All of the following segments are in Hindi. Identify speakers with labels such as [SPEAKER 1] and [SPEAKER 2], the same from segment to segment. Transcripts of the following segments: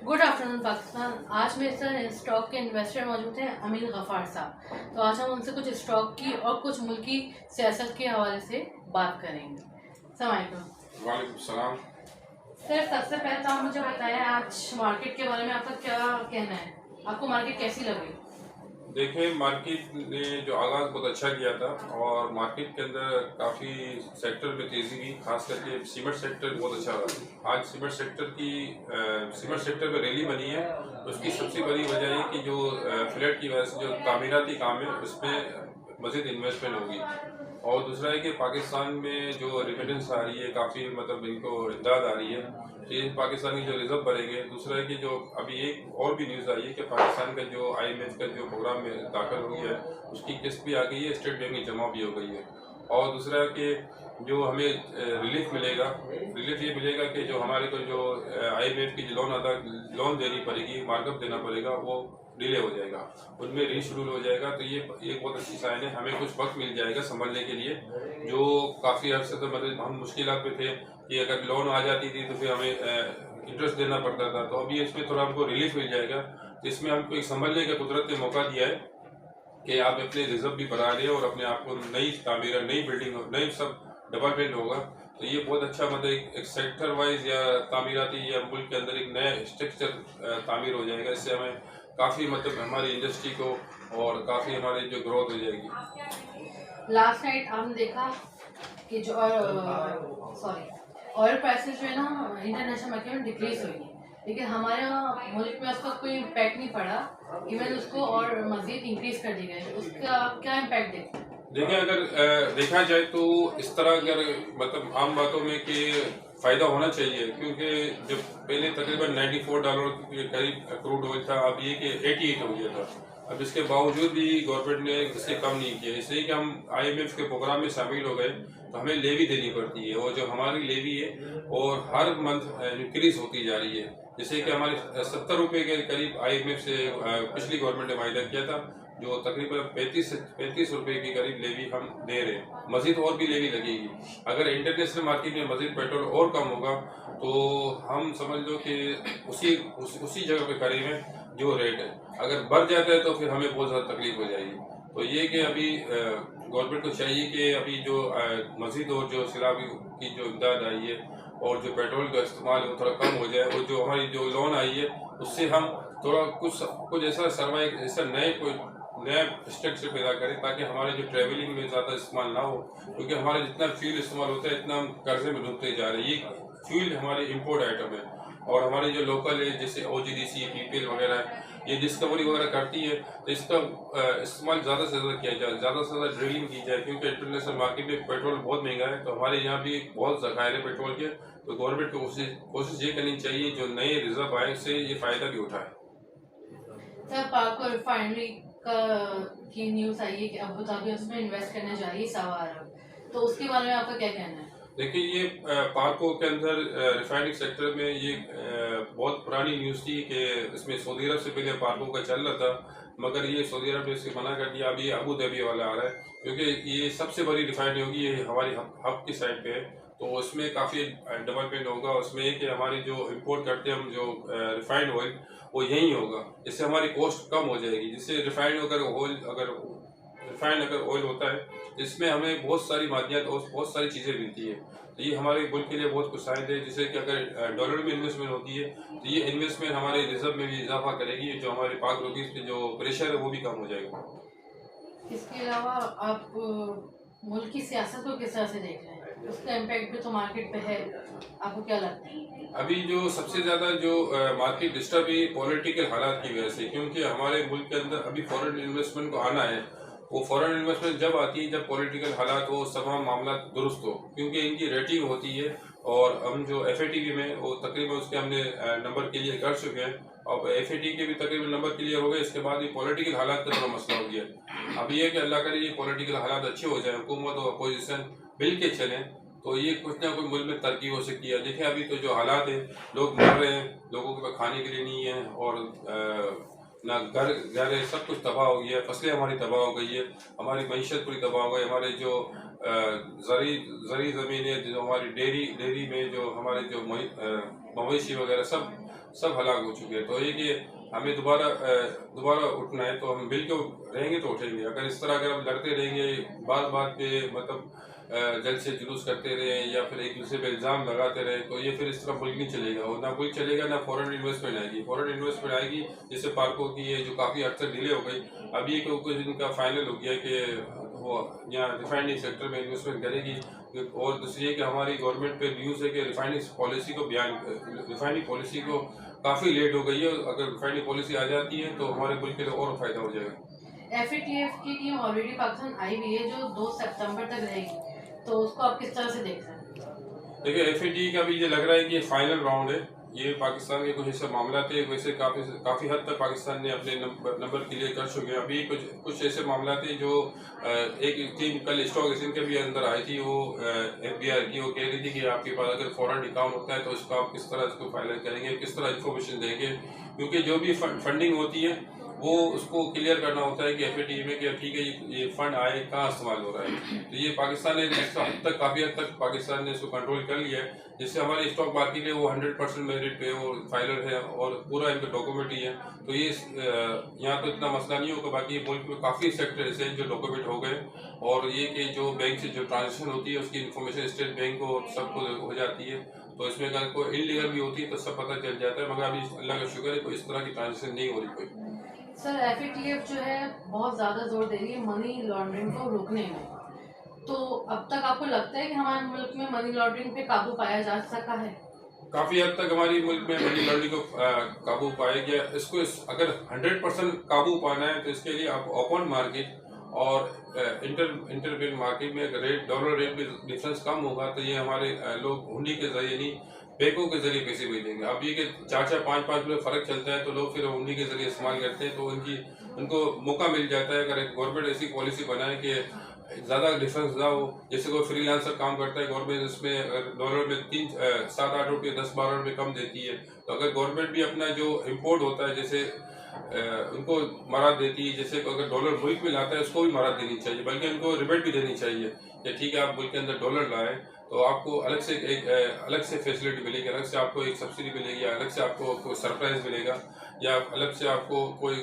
[SPEAKER 1] Good afternoon Pakistan. आज मेरे साथ स्टॉक के इन्वेस्टर मौजूद हैं अमीन गफ़ार साहब। तो आज हम उनसे कुछ स्टॉक की और कुछ मुल्की सियासत के हवाले से बात करेंगे। अस्सलाम वालेकुम।
[SPEAKER 2] वालेकुम सलाम।
[SPEAKER 1] सर, सबसे पहले तो आप मुझे बताएं आज मार्केट के बारे में आपका क्या कहना है, आपको मार्केट कैसी लगी?
[SPEAKER 2] देखिए, मार्केट ने जो आगाज़ बहुत अच्छा किया था और मार्केट के अंदर काफ़ी सेक्टर में तेज़ी हुई, खास करके सीमेंट सेक्टर बहुत अच्छा रहा। आज सीमेंट सेक्टर में रैली बनी है। उसकी सबसे बड़ी वजह है कि जो फ्लड की वजह से जो तामीराती काम है उसमें मज़ीद इन्वेस्टमेंट होगी। और दूसरा है कि पाकिस्तान में जो रेमिटेंस आ रही है, काफ़ी मतलब इनको इमदाद आ रही है, तो ये पाकिस्तान की जो रिजर्व बढ़ेंगे। दूसरा है कि जो अभी एक और भी न्यूज़ आई है कि पाकिस्तान का जो IMF का जो प्रोग्राम में दाखिल हो गया है उसकी किस्त भी आ गई है, स्टेट बैंक की जमा भी हो गई है। और दूसरा है कि जो हमें रिलीफ मिलेगा, रिलीफ ये मिलेगा कि जो हमारे को जो IMF की जो लोन देनी पड़ेगी, मार्कअप देना पड़ेगा, वो डिले हो जाएगा, उनमें रीशेड्यूल हो जाएगा। तो ये बहुत अच्छी साइन है, हमें कुछ वक्त मिल जाएगा संभलने के लिए। जो काफ़ी अर्से से मतलब हम मुश्किलात में थे कि अगर लोन आ जाती थी तो फिर हमें इंटरेस्ट देना पड़ता था, तो अभी इसमें थोड़ा हमको रिलीफ मिल जाएगा। तो इसमें हमको एक संभलने का कुदरत ने मौका दिया है कि आप अपने रिजर्व भी बढ़ा रहे हैं और अपने आप को नई तामीर, नई बिल्डिंग, नई सब डेवलपमेंट होगा। तो ये बहुत अच्छा मतलब एक सेक्टर वाइज या तामीराती या मुल्क के अंदर एक नया स्ट्रक्चर तामीर हो जाएगा। इससे हमें काफ़ी मतलब हमारी इंडस्ट्री को और काफ़ी हमारी जो ग्रोथ हो जाएगी।
[SPEAKER 1] लास्ट नाइट आपने देखा कि जो ऑयल प्राइसेस जो है ना इंटरनेशनल मार्केट में डिक्रीज हुई है, लेकिन हमारे मुल्क में उसका कोई इम्पैक्ट नहीं पड़ा, इवन उसको और मजीद इंक्रीज कर दिया गया। उसका आप क्या इम्पैक्ट देखते हैं?
[SPEAKER 2] देखिए, अगर देखा जाए तो इस तरह अगर मतलब आम बातों में कि फ़ायदा होना चाहिए, क्योंकि जब पहले तकरीबन $94 के करीब क्रूड ऑयल था, अब ये कि 88 हो गया था। अब इसके बावजूद भी गवर्नमेंट ने इससे कम नहीं किया, इसलिए कि हम IMF के प्रोग्राम में शामिल हो गए तो हमें लेवी देनी पड़ती है, और जो हमारी लेवी है और हर मंथ इंक्रीज होती जा रही है। जैसे कि हमारे 70 रुपये के करीब IMF से पिछली गवर्नमेंट ने वायदा किया था, जो तकरीबन 35 रुपए के करीब लेवी हम दे रहे हैं। मजीद और भी लेवी लगेगी। अगर इंटरनेशनल मार्केट में मजीद पेट्रोल और कम होगा तो हम समझ लो कि उसी जगह पे खड़े हैं जो रेट है। अगर बढ़ जाता है तो फिर हमें बहुत ज़्यादा तकलीफ हो जाएगी। तो ये कि अभी गवर्नमेंट को चाहिए कि अभी जो मजीद और जो सिलावी की जो इमदाद आई है और जो पेट्रोल का इस्तेमाल है वो थोड़ा कम हो जाए, और जो हमारी जो लोन आई है उससे हम थोड़ा कुछ ऐसा सर्वाइव, ऐसा नया स्ट्रक्चर पैदा करें ताकि हमारे जो ट्रैवलिंग में ज़्यादा इस्तेमाल ना हो, क्योंकि हमारे जितना फ्यूल इस्तेमाल होता है इतना हम कर्जे में डूबते जा रहे हैं। ये फ्यूल हमारे इंपोर्ट आइटम है, और हमारे जो लोकल है जैसे OGDC, PPL वगैरह, ये डिस्कवरी वगैरह करती है, तो इसका इस्तेमाल ज़्यादा से ज़्यादा किया जाए, ज़्यादा से ज़्यादा ड्रिलिंग की जाए, क्योंकि इंटरनेशनल मार्केट में पेट्रोल बहुत महंगा है। तो हमारे यहाँ भी बहुत ज़खायर है पेट्रोल के। तो गवर्नमेंट को कोशिश ये करनी चाहिए जो नए रिजर्व आए उससे ये फ़ायदा भी उठाए।
[SPEAKER 1] सर, पाक रिफाइनरी का की न्यूज़ आई है कि अबू धाबी उसमें इन्वेस्ट करने जा रही है 1.25 अरब, तो उसके बारे में आपका क्या कहना है?
[SPEAKER 2] देखिए, ये पार्को के अंदर रिफाइनिंग सेक्टर में ये बहुत पुरानी न्यूज़ थी कि इसमें सऊदी अरब से पहले पार्को का चल रहा था, मगर ये सऊदी अरब ने इसे मना कर दिया। अभी अबू धाबी वाला आ रहा है, क्योंकि ये सबसे बड़ी रिफाइनरी होगी, ये हमारी हब की साइड पे है, तो उसमें काफ़ी डेवलपमेंट होगा। उसमें एक कि हमारी जो इंपोर्ट करते हैं हम जो रिफाइंड ऑयल, वो यहीं होगा, इससे हमारी कॉस्ट कम हो जाएगी। जिससे रिफाइंड अगर ऑयल होता है इसमें हमें बहुत सारी मादियात और बहुत सारी चीज़ें मिलती है। तो ये हमारे मुल्क के लिए बहुत कुछ साइड है, जैसे कि अगर डॉलर में इन्वेस्टमेंट होती है तो ये इन्वेस्टमेंट हमारे रिजर्व में भी इजाफा करेगी, जो हमारे पाक रुपीज़ पे जो प्रेशर है वो भी कम हो जाएगा।
[SPEAKER 1] इसके अलावा आप मुल्क की सियासत को किस तरह से देख रहे हैं? उसका इम्पैक्ट भी तो मार्केट पे है, आपको क्या लगता है?
[SPEAKER 2] अभी जो सबसे ज़्यादा जो मार्केट डिस्टर्ब है पॉलिटिकल हालात की वजह से, क्योंकि हमारे मुल्क के अंदर अभी फॉरेन इन्वेस्टमेंट को आना है। वो फॉरेन इन्वेस्टमेंट जब आती है जब पॉलिटिकल हालात हो, तमाम मामला दुरुस्त हो, क्योंकि इनकी रेटिंग होती है। और हम जो FATB में वो तकरीबन उसके हमने नंबर क्लियर कर चुके हैं। अब FAT के भी तकरीबन नंबर क्लियर हो गए, इसके बाद ये पॉलिटिकल हालात का थोड़ा मसला हो गया। अब ये कि अल्लाह करे ये पॉलिटिकल हालात अच्छे हो जाए, हुकूमत और अपोजिशन मिल के चलें, तो ये कुछ ना कुछ मुल्क में तरक्की हो सकती है। देखिए, अभी तो जो हालात है, लोग मर रहे हैं, लोगों के पास खाने के लिए नहीं है, और ना घर है, सब कुछ तबाह हो गया है, फसलें हमारी तबाह हो गई है, हमारी मईशत पूरी तबाह हो गई। हमारे जो ज़री ज़मीन है, जो हमारी डेयरी में जो हमारे जो मवेशी वगैरह सब सब हलाक हो चुके हैं। तो ये कि हमें दोबारा उठना है, तो हम मिल के रहेंगे तो उठेंगे। अगर इस तरह अगर हम लड़ते रहेंगे, बात बात पे मतलब जल से जुलूस करते रहे या फिर एक दूसरे पे इल्ज़ाम लगाते रहे, तो ये फिर इस तरह मुल्क नहीं चलेगा। और ना मुल्क चलेगा, ना फॉरेन इन्वेस्टमेंट आएगी। फॉरेन इन्वेस्टमेंट आएगी जैसे पार्कों की ये जो काफ़ी अर्सा डिले हो गई, अभी कुछ दिन का फाइनल हो गया कि वो यहाँ रिफाइनरी सेक्टर में इन्वेस्टमेंट करेगी। और दूसरी है कि हमारी गवर्नमेंट पे न्यूज़ है कि रिफाइनरी पॉलिसी को काफ़ी लेट हो गई है। अगर रिफाइनरी पॉलिसी आ जाती है तो हमारे मुल्क के लिए और फ़ायदा हो जाएगा।
[SPEAKER 1] FATF की टीम ऑलरेडी पाकिस्तान आई हुई है जो 2 सितंबर तक रहेगी, तो उसको आप किस तरह से देख रहे हैं?
[SPEAKER 2] देखिए, FATF का भी ये लग रहा है कि ये फाइनल राउंड है। ये पाकिस्तान के कुछ ऐसे मामला थे, वैसे काफ़ी हद तक पाकिस्तान ने अपने नंबर क्लियर कर चुके हैं। अभी कुछ ऐसे मामला थे जो एक टीम कल स्टॉक एक्सचेंज के भी अंदर आई थी, वो FBI की, वो कह रही थी कि आपके पास अगर फॉरेन अकाउंट होता है तो इसको आप किस तरह इसको फाइल करेंगे, किस तरह इन्फॉर्मेशन देंगे। क्योंकि जो भी फंडिंग होती है वो उसको क्लियर करना होता है कि FATF में कि ठीक है ये फंड आए कहाँ इस्तेमाल हो रहा है। तो ये पाकिस्तान ने काफ़ी हद तक पाकिस्तान ने इसको कंट्रोल कर लिया है, जिससे हमारे स्टॉक मार्केट है वो 100% मेरिट पे वो फाइलर है और पूरा इनका डॉक्यूमेंट ही है। तो ये यहाँ तो इतना मसला नहीं होगा। बाकी मुल्क में काफ़ी सेक्टर ऐसे हैं जो डॉक्यूमेंट हो गए, और ये कि जो बैंक से जो ट्रांजेक्शन होती है उसकी इन्फॉर्मेशन स्टेट बैंक को सबको हो जाती है। तो इसमें अगर कोई इलीगल भी होती है तो सब पता चल जाता है, मगर अभी अल्लाह का शुक्र है कोई इस तरह की ट्रांजेक्शन नहीं हो रही कोई।
[SPEAKER 1] सर, FATF जो है बहुत ज़्यादा जोर दे रही है मनी लॉन्ड्रिंग को रोकने में, तो अब तक आपको लगता है कि हमारे मुल्क में मनी लॉन्ड्रिंग पे काबू पाया जा सका है?
[SPEAKER 2] काफ़ी हद तक हमारी मुल्क में मनी लॉन्ड्रिंग को काबू पाया गया। इसको अगर 100% काबू पाना है तो इसके लिए आप ओपन मार्केट और इंटरबैंक मार्केट में अगर डॉलर रेट में डिफरेंस कम होगा तो ये हमारे लोग हुंडी के जरिए नहीं, बैंकों के जरिए पैसे भेजेंगे। अब ये कि 4-5 रुपये फ़र्क चलता है तो लोग फिर हुंडी के जरिए इस्तेमाल करते हैं, तो उनको मौका मिल जाता है। अगर गवर्नमेंट ऐसी पॉलिसी बनाए कि ज़्यादा डिफरेंस ना हो, जैसे कोई फ्रीलांसर काम करता है गवर्नमेंट इसमें डॉलर में 7-8 रुपये 10-12 रुपये कम देती है, तो अगर गवर्नमेंट भी अपना जो इम्पोर्ट होता है जैसे उनको मराद देती है, जैसे अगर डॉलर मुल्क में लाता है उसको भी मराद देनी चाहिए, बल्कि उनको रिबेट भी देनी चाहिए कि ठीक है आप मुल्क के अंदर डॉलर लाए तो आपको अलग से फैसिलिटी मिलेगी, अलग से आपको एक सब्सिडी मिलेगी, अलग से आपको कोई सरप्राइज मिलेगा, या अलग से आपको कोई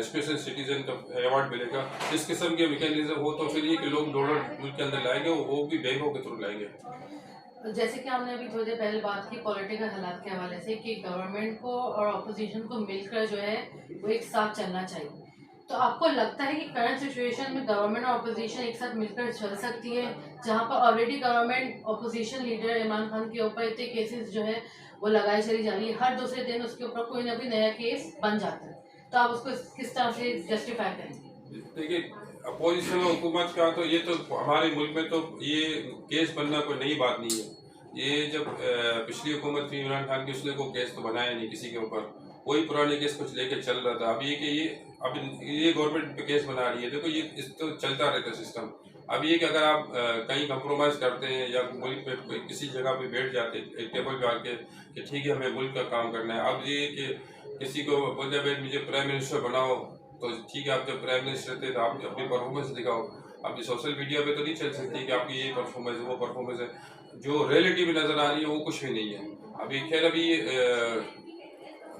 [SPEAKER 2] स्पेशल सिटीजन का अवार्ड मिलेगा। इस किस्म के मैकेनिज्म हो तो फिर ये कि लोग डॉलर मुल्क के अंदर लाएंगे, वो भी बैंकों के थ्रू लाएंगे।
[SPEAKER 1] जैसे कि हमने अभी थोड़ी देर पहले बात की पॉलिटिकल हालात के हवाले से कि गवर्नमेंट को और अपोजिशन को मिलकर जो है वो एक साथ चलना चाहिए, तो आपको लगता है कि करंट सिचुएशन में गवर्नमेंट और अपोजिशन एक साथ मिलकर चल सकती है, जहां पर already government opposition leader Imran Khan के ऊपर इतने केसेस जो है वो लगाई चली जा रही है, हर दूसरे दिन उसके ऊपर कोई ना कोई नया केस बन जाता है, तो आप उसको किस तरह से जस्टिफाई करेंगे?
[SPEAKER 2] देखिए, अपोजिशन और हुकूमत का तो ये तो हमारे मुल्क में तो ये केस बनना कोई नई बात नहीं है। ये जब पिछली हुकूमत थी इमरान खान की, उसने कोई केस तो बनाया नहीं किसी के ऊपर, वही पुराने केस कुछ लेके चल रहा था। अब ये कि अब ये गवर्नमेंट पे केस बना रही है। देखो ये इस तो चलता रहता सिस्टम। अब ये कि अगर आप कहीं कंप्रोमाइज़ करते हैं या मुल्क पे किसी जगह पे बैठ जाते हैं एक टेबल पे आके कि ठीक है हमें मुल्क का काम करना है, अब ये कि किसी को बोलते भाई मुझे प्राइम मिनिस्टर बनाओ, तो ठीक है आप जब प्राइम मिनिस्टर थे तो आप अपनी परफॉर्मेंस दिखाओ। अब ये सोशल मीडिया पे तो नहीं चल सकती कि आपकी ये परफॉर्मेंस है वो परफॉर्मेंस है, जो रियलिटी में नज़र आ रही है वो कुछ भी नहीं है। अभी खैर अभी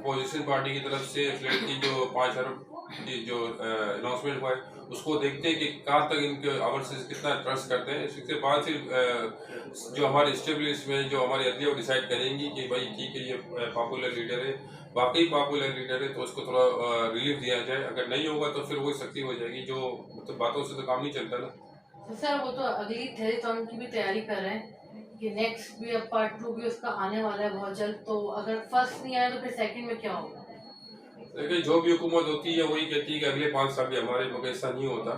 [SPEAKER 2] अपोजिशन पार्टी की तरफ से फ्लैट की जो 5 अरब की जो अनाउंसमेंट हुआ है उसको देखते हैं कि कहाँ तक इनके अमल से कितना ट्रस्ट करते हैं। इसके बाद फिर जो हमारे इस्टेब्लिशमेंट जो हमारी अदलिया वो डिसाइड करेंगी कि भाई ठीक है ये पॉपुलर लीडर है, वाकई पॉपुलर लीडर है तो उसको थोड़ा रिलीफ दिया जाए, अगर नहीं होगा तो फिर वही सख्ती हो जाएगी। जो मतलब बातों से तो काम नहीं चलता ना।
[SPEAKER 1] तो सर वो तो अगली थेरेथॉन की भी तैयारी कर रहे हैं कि नेक्स्ट भी अब पार्ट 2 भी उसका आने वाला है बहुत जल्द, तो अगर फर्स्ट नहीं आया तो फिर सेकंड में क्या होगा?
[SPEAKER 2] देखिए जो भी हुकूमत होती है वही कहती है कि अगले 5 साल भी हमारे, मगर ऐसा नहीं होता,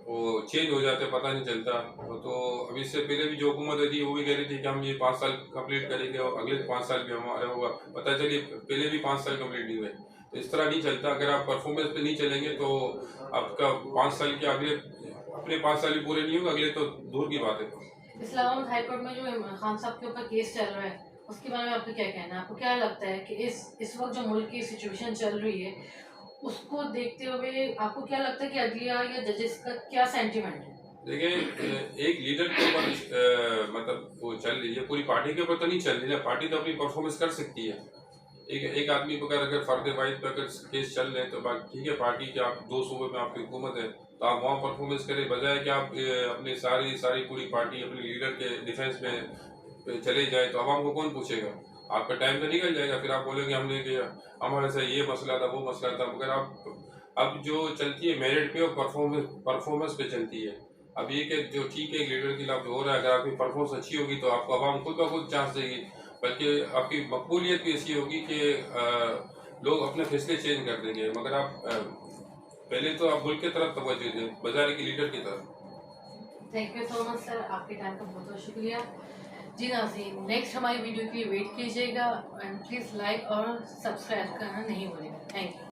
[SPEAKER 2] वो चेंज हो जाते पता नहीं चलता। तो अभी इससे पहले भी जो हुकूमत थी वो भी कह रही थी कि हम ये 5 साल कंप्लीट करेंगे और अगले 5 साल भी हमारा होगा, पता चलिए पहले भी 5 साल कंप्लीट नहीं हुए। तो इस तरह नहीं चलता, अगर आप परफॉर्मेंस पे नहीं चलेंगे तो आपका 5 साल के अगले अपने 5 साल भी पूरे नहीं होंगे, अगले तो दूर की बात है।
[SPEAKER 1] इस्लामाबाद हाई कोर्ट में जो इमरान खान साहब के ऊपर केस चल रहा है उसके बारे में आपको क्या कहना है? आपको क्या लगता है कि इस वक्त जो मुल्क की सिचुएशन चल रही है उसको देखते हुए आपको क्या लगता है कि अदलिया या जजेस का क्या सेंटिमेंट है?
[SPEAKER 2] देखिए एक लीडर के ऊपर मतलब वो चल रही है, पूरी पार्टी के ऊपर तो नहीं चल रही है। पार्टी तो अपनी परफॉर्मेंस कर सकती है, एक आदमी पर अगर फर्द वाहिद पे अगर केस चल रहे हैं तो बाकी ठीक है, पार्टी के आप 2 सूबे में आपकी हुकूमत है तो आप वहाँ परफॉर्मेंस करें, बजाय कि आप अपनी सारी पूरी पार्टी अपने लीडर के डिफेंस में चले जाए तो आवाम को कौन पूछेगा। आपका टाइम तो निकल जाएगा, फिर आप बोलेंगे हमने किया, हमारे से ये मसला था वो मसला था। मगर आप अब जो चलती है मेरिट पे और परफॉर्मेंस पे चलती है। अब ये कि जो ठीक है लीडर के खिलाफ जो हो रहा है, अगर आपकी परफॉर्मेंस अच्छी होगी तो आपको आवाम खुद ब खुद चांस देगी, बल्कि आपकी मकबूलियत भी ऐसी होगी कि लोग अपने फैसले चेंज कर देंगे। मगर आप पहले तो आप मुल्क की तरफ तवज्जो दें, बजाय कि लीडर की तरफ।
[SPEAKER 1] Thank you so much sir, आपके टाइम का बहुत बहुत शुक्रिया। जी नाज़रीन, नेक्स्ट हमारी वीडियो के लिए वेट कीजिएगा एंड प्लीज़ लाइक और सब्सक्राइब करना नहीं भूलिएगा। Thank you.